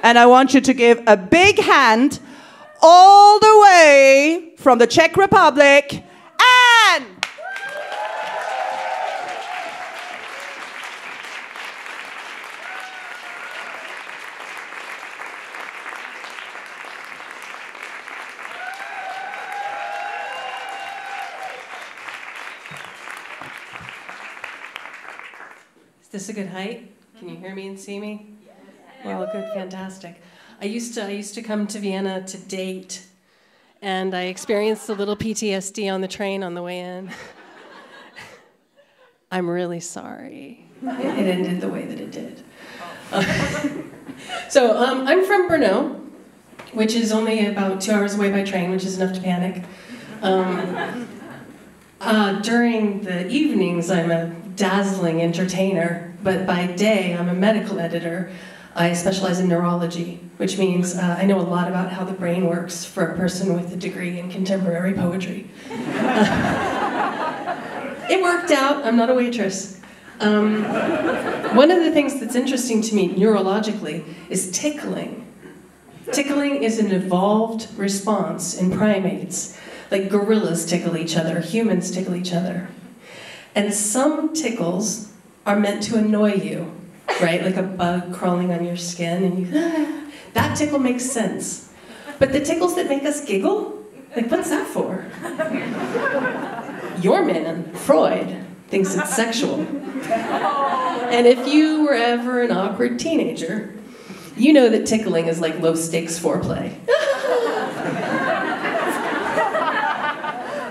And I want you to give a big hand all the way from the Czech Republic, Anne! Is this a good height? Can you hear me and see me? Well, good, fantastic. I used to come to Vienna to date, and I experienced a little PTSD on the train on the way in. I'm really sorry it ended the way that it did. So I'm from Brno, which is only about 2 hours away by train, which is enough to panic. During the evenings, I'm a dazzling entertainer, but by day, I'm a medical editor. I specialize in neurology, which means I know a lot about how the brain works for a person with a degree in contemporary poetry. It worked out. I'm not a waitress. One of the things that's interesting to me neurologically is tickling. Tickling is an evolved response in primates. Like gorillas tickle each other, humans tickle each other. And some tickles are meant to annoy you, right? Like a bug crawling on your skin, and you, that tickle makes sense. But the tickles that make us giggle, like what's that for? Your man, Freud, thinks it's sexual. And if you were ever an awkward teenager, you know that tickling is like low-stakes foreplay.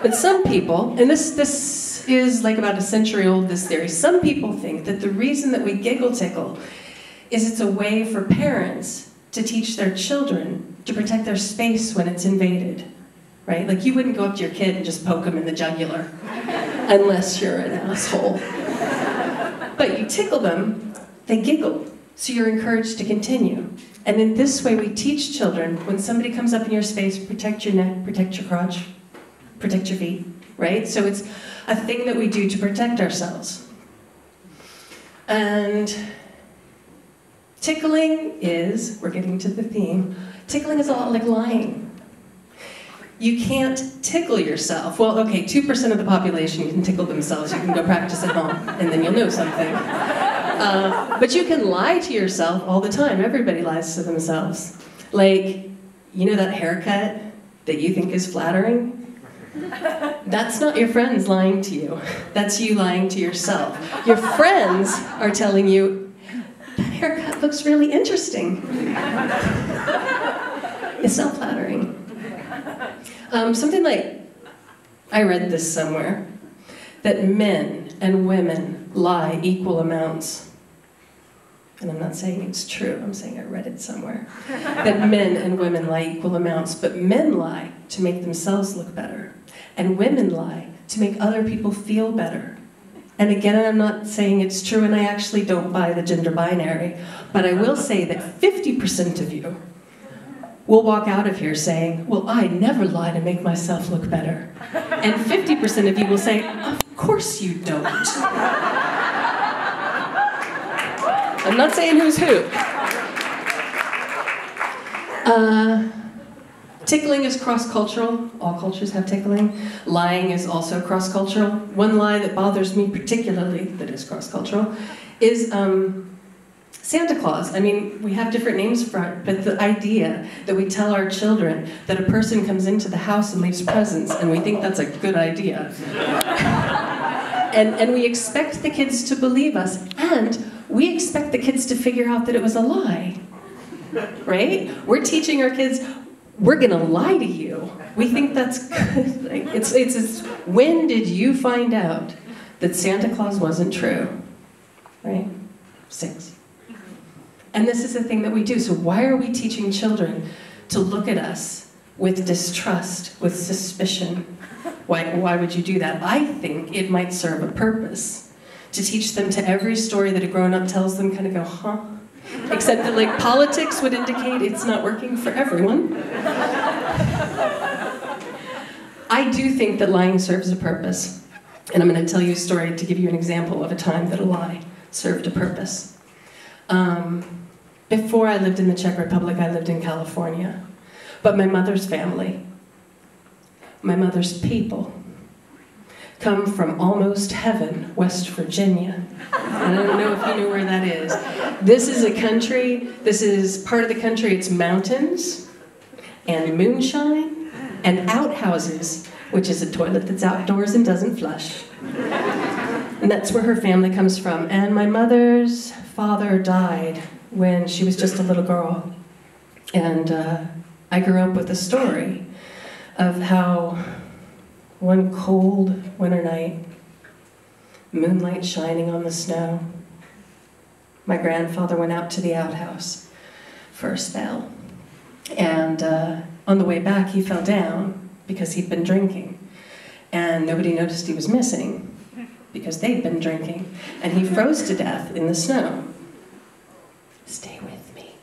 But some people, and this is like about a century old, this theory, some people think that the reason that we giggle tickle is it's a way for parents to teach their children to protect their space when it's invaded, right? Like you wouldn't go up to your kid and just poke them in the jugular, unless you're an asshole. But you tickle them, they giggle, so you're encouraged to continue. And in this way we teach children, when somebody comes up in your space, protect your neck, protect your crotch, protect your feet, right? So it's a thing that we do to protect ourselves. And tickling is, we're getting to the theme, tickling is a lot like lying. You can't tickle yourself. Well, okay, 2% of the population can tickle themselves. You can go practice at home, and then you'll know something. But you can lie to yourself all the time. Everybody lies to themselves. Like, you know that haircut that you think is flattering? That's not your friends lying to you. That's you lying to yourself. Your friends are telling you, that haircut looks really interesting. It's not flattering. Something like, I read this somewhere, that men and women lie equal amounts. And I'm not saying it's true, I'm saying I read it somewhere. That men and women lie equal amounts, but men lie to make themselves look better. And women lie to make other people feel better. And again, I'm not saying it's true, and I actually don't buy the gender binary, but I will say that 50% of you will walk out of here saying, well, I never lie to make myself look better. And 50% of you will say, of course you don't. I'm not saying who's who. Tickling is cross-cultural. All cultures have tickling. Lying is also cross-cultural. One lie that bothers me particularly, that is cross-cultural, is Santa Claus. I mean, we have different names for it, but the idea that we tell our children that a person comes into the house and leaves presents, and we think that's a good idea. And we expect the kids to believe us, and we expect the kids to figure out that it was a lie, right? We're teaching our kids, we're gonna lie to you. We think that's good. Like, it's when did you find out that Santa Claus wasn't true, right? 6. And this is the thing that we do. So why are we teaching children to look at us with distrust, with suspicion? Why would you do that? I think it might serve a purpose. To teach them to every story that a grown-up tells them, kind of go, huh? Except that, like, politics would indicate it's not working for everyone. I do think that lying serves a purpose. And I'm going to tell you a story to give you an example of a time that a lie served a purpose. Before I lived in the Czech Republic, I lived in California. But my mother's family, my mother's people, come from almost heaven, West Virginia. I don't know if you know where that is. This is a country, this is part of the country, it's mountains and moonshine and outhouses, which is a toilet that's outdoors and doesn't flush. And that's where her family comes from. And my mother's father died when she was just a little girl. And I grew up with a story of how one cold winter night, moonlight shining on the snow, my grandfather went out to the outhouse for a spell. And on the way back, he fell down because he'd been drinking. And nobody noticed he was missing because they'd been drinking. And he froze to death in the snow. Stay with me.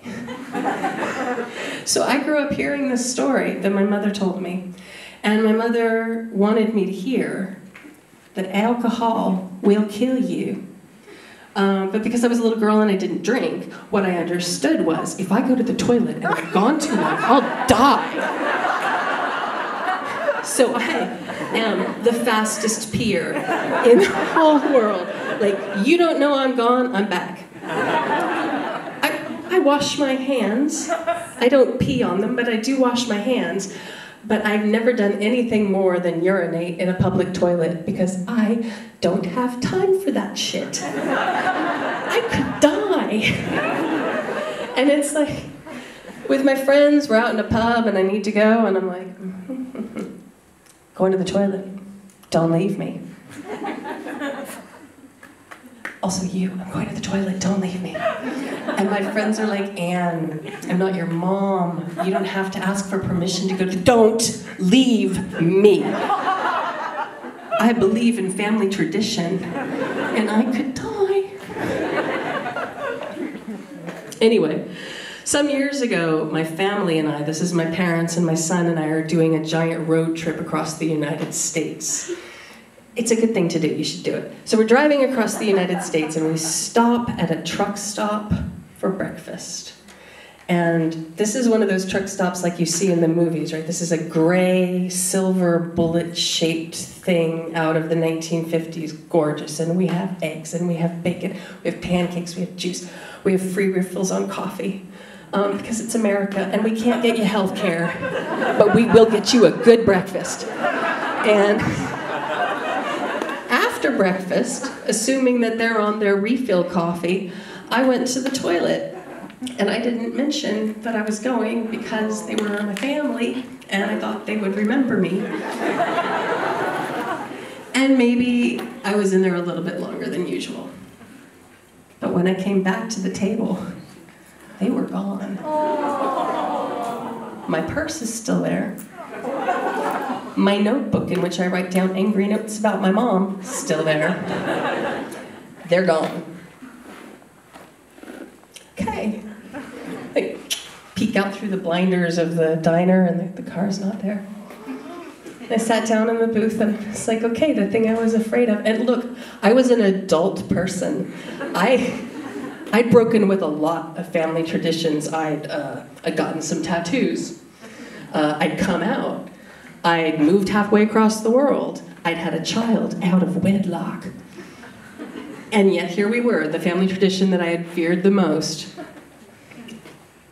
So I grew up hearing this story that my mother told me. And my mother wanted me to hear that alcohol will kill you. But because I was a little girl and I didn't drink, what I understood was, if I go to the toilet and I've gone too long, I'll die. So I am the fastest peer in the whole world. Like, you don't know I'm gone, I'm back. I wash my hands. I don't pee on them, but I do wash my hands. But I've never done anything more than urinate in a public toilet because I don't have time for that shit. I could die. And it's like, with my friends, we're out in a pub and I need to go, and I'm like, going to the toilet, don't leave me. Also you, I'm going to the toilet, don't leave me. And my friends are like, Anne, I'm not your mom. You don't have to ask for permission to go to, don't leave me. I believe in family tradition, and I could die. Anyway, some years ago, my family and I, this is my parents and my son and I, are doing a giant road trip across the United States. It's a good thing to do, you should do it. So we're driving across the United States and we stop at a truck stop for breakfast. And this is one of those truck stops like you see in the movies, right? This is a gray, silver, bullet-shaped thing out of the 1950s, gorgeous. And we have eggs and we have bacon, we have pancakes, we have juice, we have free refills on coffee. Because it's America and we can't get you health care, but we will get you a good breakfast. And after breakfast, assuming that they're on their refill coffee, I went to the toilet. And I didn't mention that I was going because they were my family and I thought they would remember me. And maybe I was in there a little bit longer than usual. But when I came back to the table, they were gone. My purse is still there. My notebook in which I write down angry notes about my mom is still there. They're gone. Okay. I peek out through the blinders of the diner and the car's not there. I sat down in the booth and it's like, okay, the thing I was afraid of. And look, I was an adult person. I'd broken with a lot of family traditions. I'd gotten some tattoos. I'd come out. I'd moved halfway across the world. I'd had a child out of wedlock. And yet here we were, the family tradition that I had feared the most.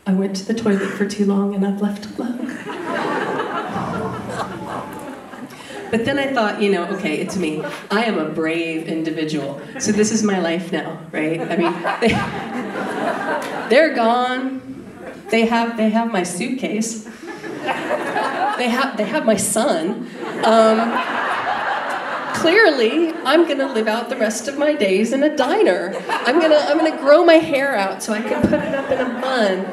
I went to the toilet for too long and I've left alone. But then I thought, you know, okay, it's me. I am a brave individual. So this is my life now, right? I mean, they're gone. They have my suitcase. They have my son. Clearly, I'm gonna live out the rest of my days in a diner. I'm gonna grow my hair out so I can put it up in a bun.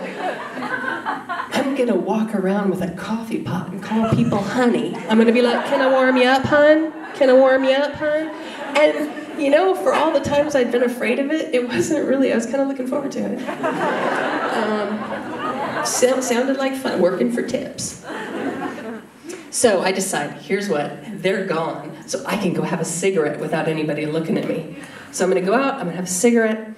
I'm gonna walk around with a coffee pot and call people honey. I'm gonna be like, can I warm you up, hun? Can I warm you up, hun? And you know, for all the times I'd been afraid of it, it wasn't really, I was kind of looking forward to it. Sounded like fun, working for tips. So I decided, here's what, they're gone, so I can go have a cigarette without anybody looking at me. So I'm gonna go out, I'm gonna have a cigarette,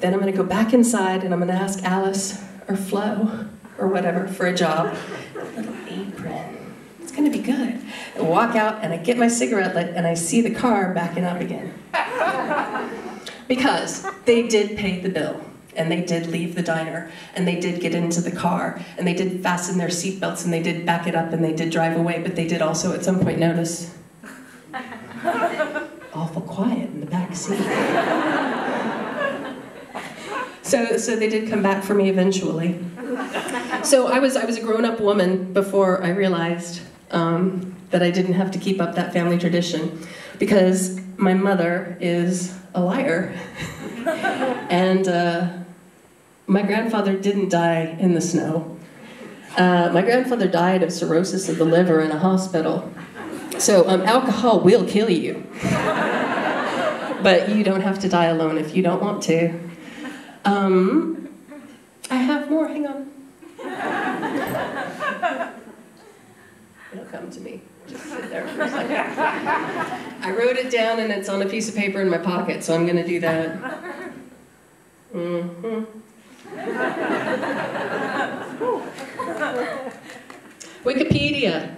Then I'm going to go back inside and I'm going to ask Alice or Flo or whatever for a job. A little apron. It's going to be good. I walk out and I get my cigarette lit and I see the car backing up again. Because they did pay the bill. And they did leave the diner, and they did get into the car, and they did fasten their seatbelts, and they did back it up, and they did drive away, but they did also at some point notice awful quiet in the back seat. So they did come back for me eventually. So I was a grown-up woman before I realized that I didn't have to keep up that family tradition, because my mother is a liar. And my grandfather didn't die in the snow. My grandfather died of cirrhosis of the liver in a hospital. So alcohol will kill you. But you don't have to die alone if you don't want to. I have more, hang on. It'll come to me. Just sit there for a second. I wrote it down and it's on a piece of paper in my pocket, so I'm gonna do that. Wikipedia.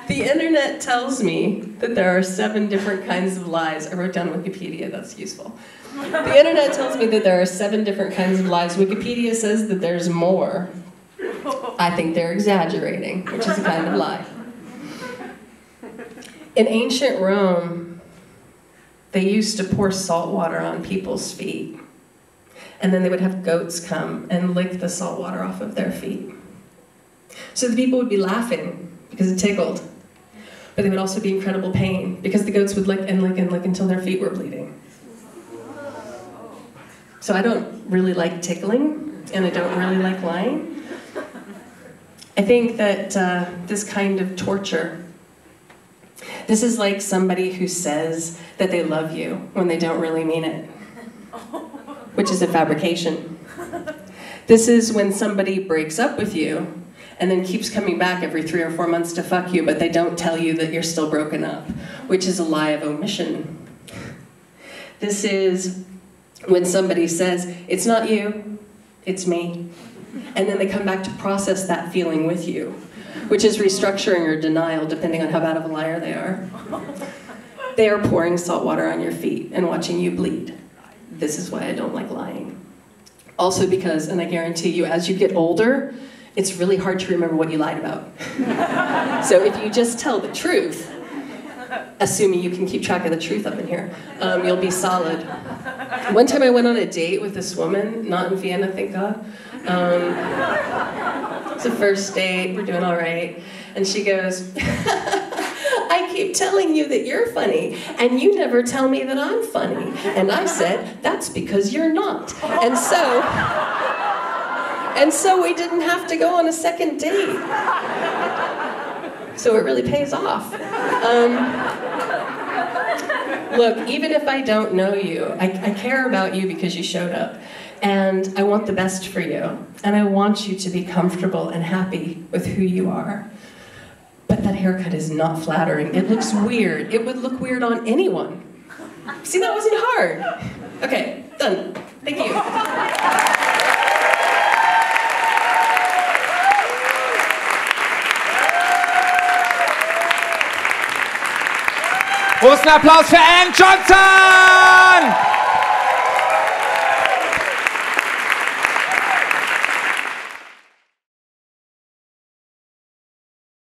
The internet tells me that there are 7 different kinds of lies. I wrote down Wikipedia, that's useful. The internet tells me that there are 7 different kinds of lies. Wikipedia says that there's more. I think they're exaggerating, which is a kind of lie. In ancient Rome, they used to pour salt water on people's feet. And then they would have goats come and lick the salt water off of their feet. So the people would be laughing because it tickled. But they would also be in incredible pain because the goats would lick and lick and lick until their feet were bleeding. So I don't really like tickling, and I don't really like lying. I think that this kind of torture, this is like somebody who says that they love you when they don't really mean it, which is a fabrication. This is when somebody breaks up with you and then keeps coming back every 3 or 4 months to fuck you, but they don't tell you that you're still broken up, which is a lie of omission. This is when somebody says, it's not you, it's me. And then they come back to process that feeling with you, which is restructuring or denial, depending on how bad of a liar they are. They are pouring salt water on your feet and watching you bleed. This is why I don't like lying. Also because, and I guarantee you, as you get older, it's really hard to remember what you lied about. So if you just tell the truth, assuming you can keep track of the truth up in here, you'll be solid. One time I went on a date with this woman, not in Vienna, thank God. It's the first date, we're doing all right. And she goes, I keep telling you that you're funny, and you never tell me that I'm funny. And I said, that's because you're not. And so we didn't have to go on a second date. So it really pays off. Look, even if I don't know you, I care about you because you showed up. And I want the best for you. And I want you to be comfortable and happy with who you are. But that haircut is not flattering. It looks weird. It would look weird on anyone. See, that wasn't hard. Okay, done. Thank you. Großen Applaus für Ann Johnson!